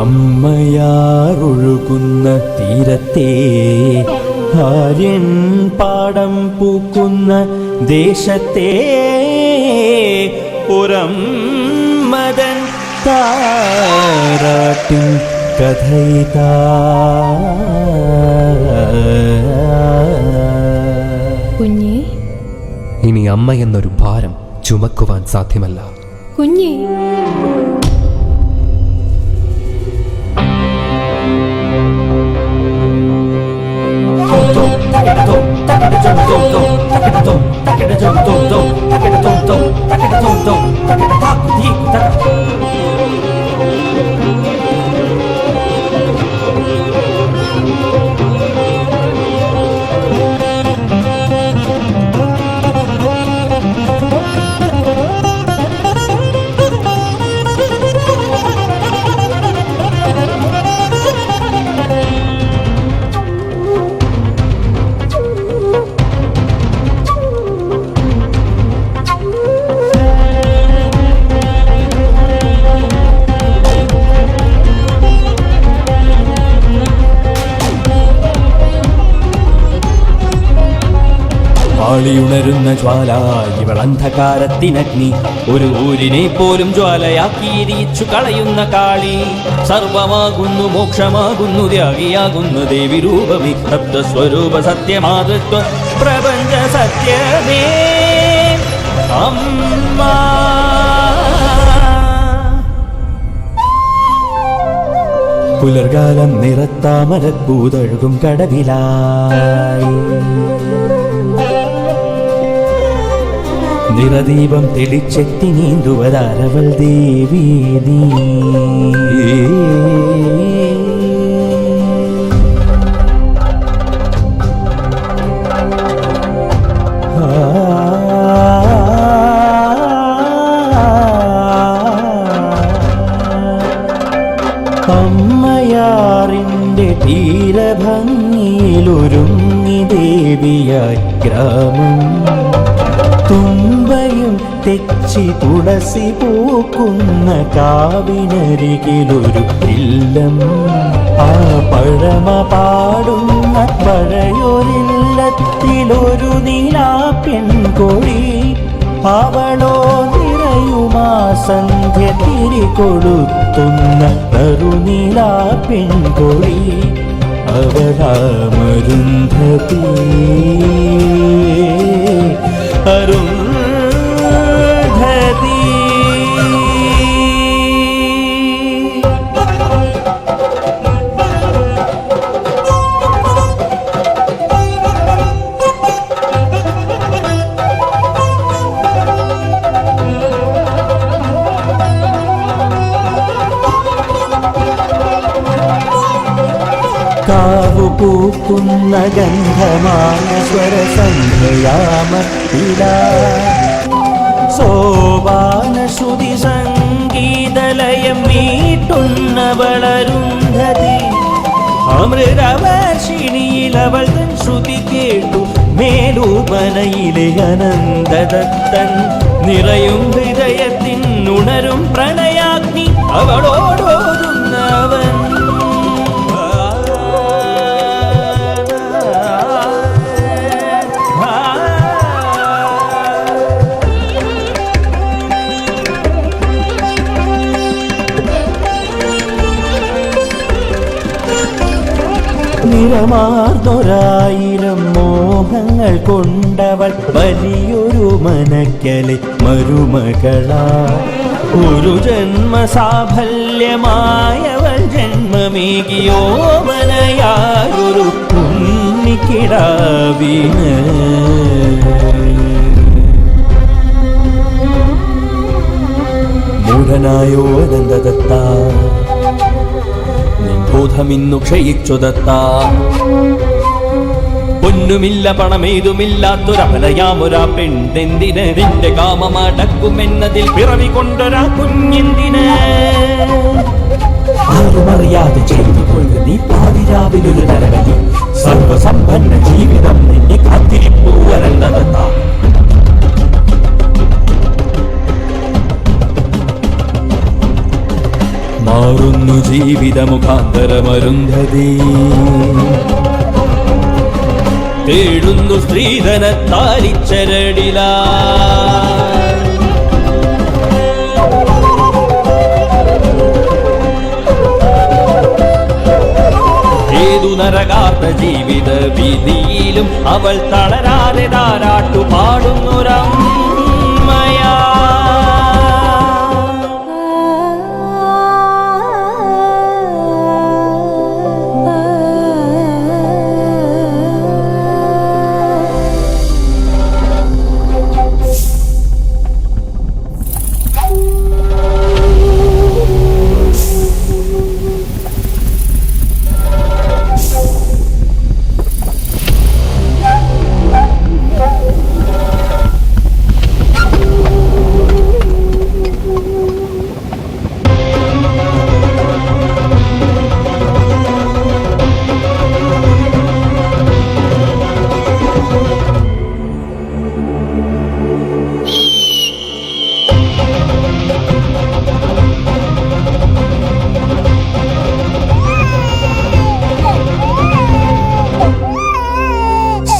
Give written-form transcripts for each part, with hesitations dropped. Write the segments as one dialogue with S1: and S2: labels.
S1: അമ്മയാറൊഴുകുന്ന തീരത്തെ ആര്യൻ പാടം പൂക്കുന്ന ദേശത്തെ പുറംമദൻ താരാട്ടിൻ കഥയിതാ.
S2: കുഞ്ഞേ,
S3: ഇനി അമ്മ എന്നൊരു ഭാരം ചുമക്കുവാൻ സാധ്യമല്ല.
S2: കുഞ്ഞേ,
S1: ആളിയുണരുന്ന ജ്വാല ഇവൾ അന്ധകാരത്തിനഗ്നി, ഒരു ഊരിനെ പോലും ജ്വാലയാക്കി എരിയിച്ചു കളയുന്ന കാളി. സർവമാകുന്നു മോക്ഷമാകുന്നു ത്യാഗിയാകുന്നു ദേവി രൂപമേ, സപ്തസ്വരൂപ സത്യമാതൃത്വ പ്രപഞ്ച സത്യമേ അമ്മ. പുലർകാലം നിറത്താമരപ്പൂതഴുകും കടവിലായി നിറദീപം തെളിച്ചെത്തി നീന്തുവതാരവൾ ദേവി നീ. അമ്മയാറിൻ്റെ തീരഭംഗിയിലൊരുങ്ങി ദേവിയായി ഗ്രാമം. തുമ്പയും തെച്ചി തുളസി പൂക്കുന്ന കാവിനരികിലൊരു ഇല്ലം. ആ പഴമ പാടുന്ന പഴയൊരില്ലത്തിലൊരു നീലാപ്പെൺകൊടി. അവളോ നിറയുമാ സന്ധ്യ തിരികൊളുത്തുന്ന നറുനീലാപ്പെൺകൊടി. അവളാമരുന്ധതി അരുന്ധതി. കാവു പൂക്കുന്ന ഗന്ധമായ സ്വരസന്ധ്യയാമത്തില. സോപാന ശ്രുതി സംഗീതലയം മീട്ടുന്നവളരുന്ധതി. അമൃതവർഷിണിയിലവൾ തൻ ശ്രുതി കേട്ടു മേലൂപനയിലെ അനന്തദത്തൻ. നിറയും ഹൃദയത്തിൻ ഉണരും പ്രണയാഗ്നി അവളോടോതുന്നവൻ. നിറമാർന്നൊരായിരം മോഹങ്ങൾ കൊണ്ടവൾ വലിയൊരു മനക്കലെ മരുമകളാ. ഒരു ജന്മസാഫല്യമായവൾ ജന്മമേകിയോ മനയായൊരു കുഞ്ഞിക്കിടാവിന്. മൂഢനായോ അനന്തദത്ത, ബോധമിന്നു ക്ഷയിച്ചു ദത്ത. പൊന്നുമില്ല പണമേതുമില്ലാത്തൊരപലയാമൊരാ പെണ്ണെന്തിന് നിന്റെ കാമമടക്കുമെന്നതിൽ പിറവി കൊണ്ടൊരാ കുഞ്ഞെന്തിന്. ആരുമറിയാതെ ചെയ്തുകൊള്ളു നീ പാതിരാവിലൊരു നരകി. സർവസമ്പന്ന ജീവിതം നിന്നെ കാത്തിരിപ്പൂ അനന്തദത്ത. മാറു പാടുന്നു ജീവിതമുഖാന്തരമരുന്ധതി. തേടുന്നു സ്ത്രീധനത്താലിച്ചരടില. ഏതു നരകാത്ത ജീവിത വീതിയിലും അവൾ തളരാതെ താരാട്ടു പാടുന്നൊരമ്മയാ.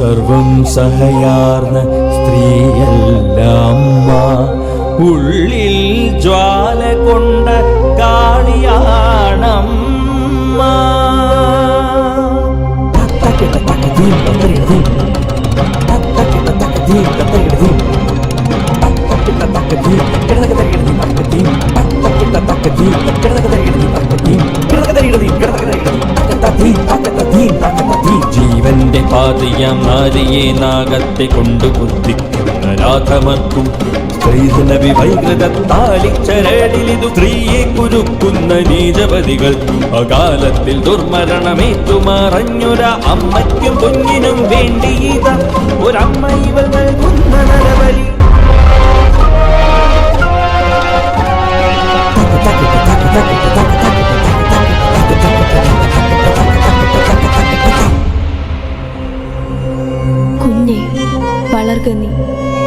S1: സർവം സഹയാർന്ന സ്ത്രീയല്ല അമ്മ, ഉള്ളിൽ ജ്വാല കൊണ്ട കാളിയാണമ്മ. ജീവന്റെ പാതയാം നാരിയെ നാഗത്തെ കൊണ്ടു കുത്തിക്കുന്ന രാധമർക്കും സ്ത്രീധന വിവൈകൃത താളിച്ചരടിലിതു സ്ത്രീയെ കുരുക്കുന്ന നീചപതികൾക്കും അകാലത്തിൽ ദുർമരണമേറ്റുമറഞ്ഞൊര അമ്മയ്ക്കും കുഞ്ഞിനും വേണ്ടിയിത ഒരമ്മ ഇവൾ നൽകുന്ന നരബലി.
S2: കുഞ്ഞെ, വളർക നീ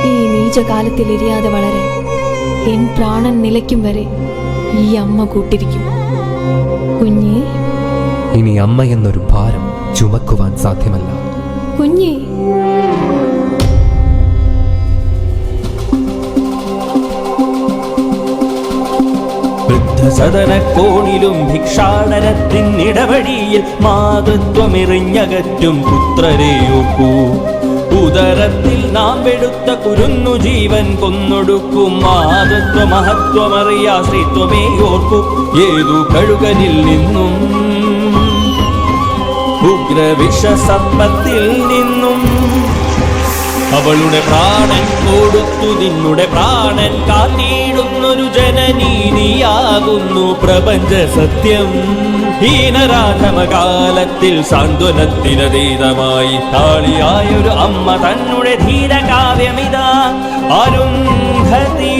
S2: ഈ നീചകാലത്തിൽ എരിയാതെ വളരാൻ. എൻ പ്രാണൻ നിലയ്ക്കും വരെ ഈ അമ്മ കൂട്ടിരിക്കും. കുഞ്ഞെ,
S3: ഇനി അമ്മ എന്നൊരു ഭാരം ചുമക്കുവാൻ സാധ്യമല്ല.
S2: കുഞ്ഞെ.
S1: സദനക്കോണിലും ഭിക്ഷാടനത്തിനിടവഴിയിൽ മാതൃത്വമെറിഞ്ഞകറ്റും പുത്രരെയോർക്കൂ. ഉദരത്തിൽ നാം വെടുത്ത കുരുന്നു ജീവൻ കൊന്നൊടുക്കും മാതൃത്വ മഹത്വമറിയാശ്രിത്വമേ ഓർക്കൂ. ഏതു കഴുകനിൽ നിന്നും ഉഗ്രവിഷസർപ്പത്തിൽ നിന്നും അവളുടെ പ്രാണൻ കൊടുത്തു നിന്നുടെ പ്രാണൻ കാത്തിടുന്നൊരു ജനനീനിയാകുന്നു പ്രപഞ്ച സത്യം. ഹീനരാധമകാലത്തിൽ സാന്ത്വനത്തിനതീതമായി താളിയായൊരു അമ്മ തന്നെ ധീരകാവ്യമിതാ അരുന്ധതി.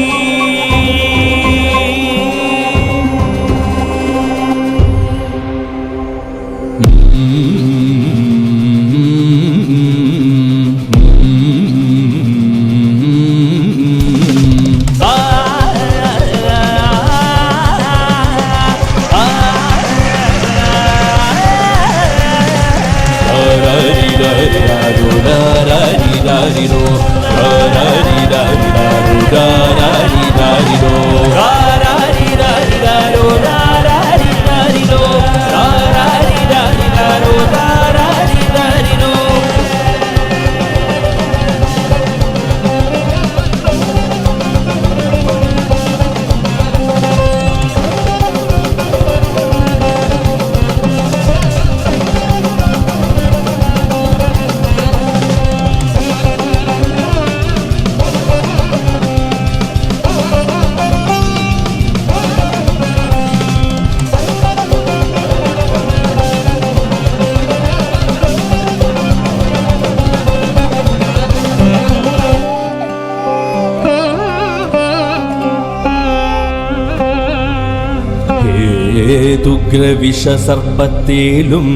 S1: ഏതുഗ്രവിഷസർപ്പത്തേലും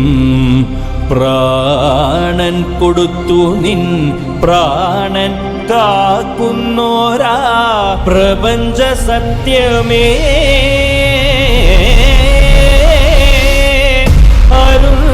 S1: പ്രാണൻ കൊടുത്തു നിൻ പ്രാണൻ കാക്കുന്നോരാ പ്രപഞ്ച സത്യമേ. വളരും